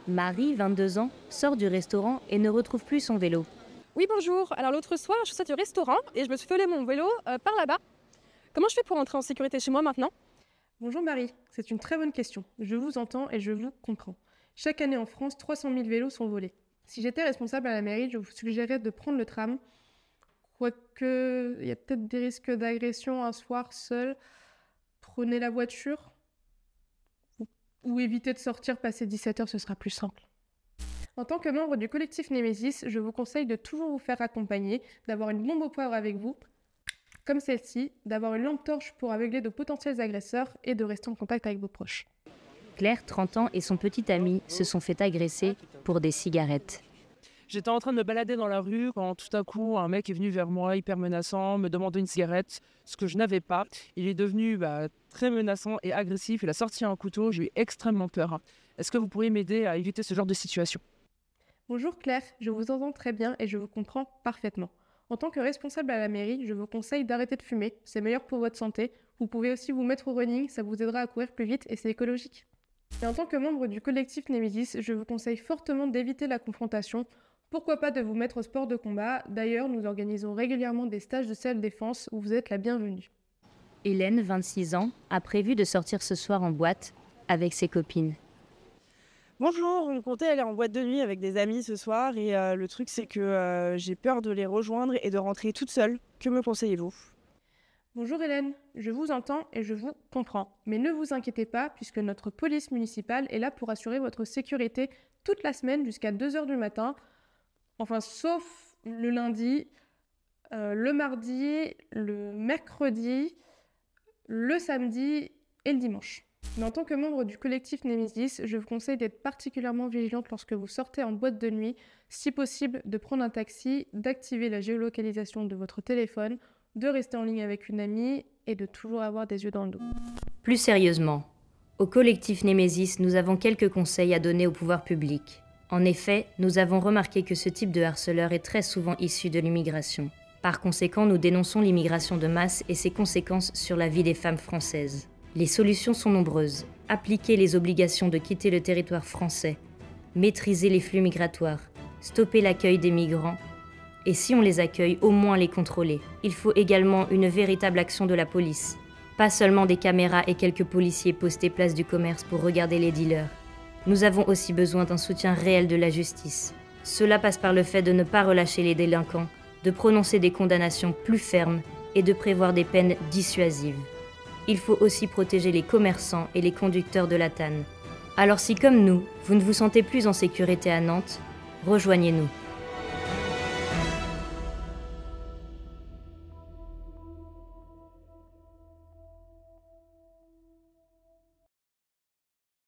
Marie, 22 ans, sort du restaurant et ne retrouve plus son vélo. Oui, bonjour. Alors l'autre soir, je suis sortie du restaurant et je me suis volé mon vélo par là-bas. Comment je fais pour rentrer en sécurité chez moi maintenant? Bonjour Marie, c'est une très bonne question. Je vous entends et je vous comprends. Chaque année en France, 300 000 vélos sont volés. Si j'étais responsable à la mairie, je vous suggérerais de prendre le tram. Quoique, il y a peut-être des risques d'agression un soir seul. Prenez la voiture. Ou évitez de sortir passer 17h, ce sera plus simple. En tant que membre du collectif Némésis, je vous conseille de toujours vous faire accompagner, d'avoir une bombe au poivre avec vous, comme celle-ci, d'avoir une lampe torche pour aveugler de potentiels agresseurs et de rester en contact avec vos proches. Claire, 30 ans, et son petit ami se sont fait agresser pour des cigarettes. J'étais en train de me balader dans la rue quand tout à coup un mec est venu vers moi hyper menaçant, me demandant une cigarette, ce que je n'avais pas. Il est devenu très menaçant et agressif, il a sorti un couteau, j'ai eu extrêmement peur. Est-ce que vous pourriez m'aider à éviter ce genre de situation? Bonjour Claire, je vous entends très bien et je vous comprends parfaitement. En tant que responsable à la mairie, je vous conseille d'arrêter de fumer, c'est meilleur pour votre santé. Vous pouvez aussi vous mettre au running, ça vous aidera à courir plus vite et c'est écologique. Et en tant que membre du collectif Némésis, je vous conseille fortement d'éviter la confrontation. Pourquoi pas de vous mettre au sport de combat? D'ailleurs, nous organisons régulièrement des stages de self-défense où vous êtes la bienvenue. Hélène, 26 ans, a prévu de sortir ce soir en boîte avec ses copines. Bonjour, on comptait aller en boîte de nuit avec des amis ce soir et le truc c'est que j'ai peur de les rejoindre et de rentrer toute seule. Que me conseillez-vous? Bonjour Hélène, je vous entends et je vous comprends. Mais ne vous inquiétez pas puisque notre police municipale est là pour assurer votre sécurité toute la semaine jusqu'à 2h du matin. Enfin, sauf le lundi, le mardi, le mercredi, le samedi et le dimanche. Mais en tant que membre du collectif Némésis, je vous conseille d'être particulièrement vigilante lorsque vous sortez en boîte de nuit, si possible de prendre un taxi, d'activer la géolocalisation de votre téléphone, de rester en ligne avec une amie et de toujours avoir des yeux dans le dos. Plus sérieusement, au collectif Némésis, nous avons quelques conseils à donner au pouvoir public. En effet, nous avons remarqué que ce type de harceleur est très souvent issu de l'immigration. Par conséquent, nous dénonçons l'immigration de masse et ses conséquences sur la vie des femmes françaises. Les solutions sont nombreuses. Appliquer les obligations de quitter le territoire français, maîtriser les flux migratoires, stopper l'accueil des migrants, et si on les accueille, au moins les contrôler. Il faut également une véritable action de la police. Pas seulement des caméras et quelques policiers postés place du commerce pour regarder les dealers. Nous avons aussi besoin d'un soutien réel de la justice. Cela passe par le fait de ne pas relâcher les délinquants, de prononcer des condamnations plus fermes et de prévoir des peines dissuasives. Il faut aussi protéger les commerçants et les conducteurs de la TAN. Alors si comme nous, vous ne vous sentez plus en sécurité à Nantes, rejoignez-nous.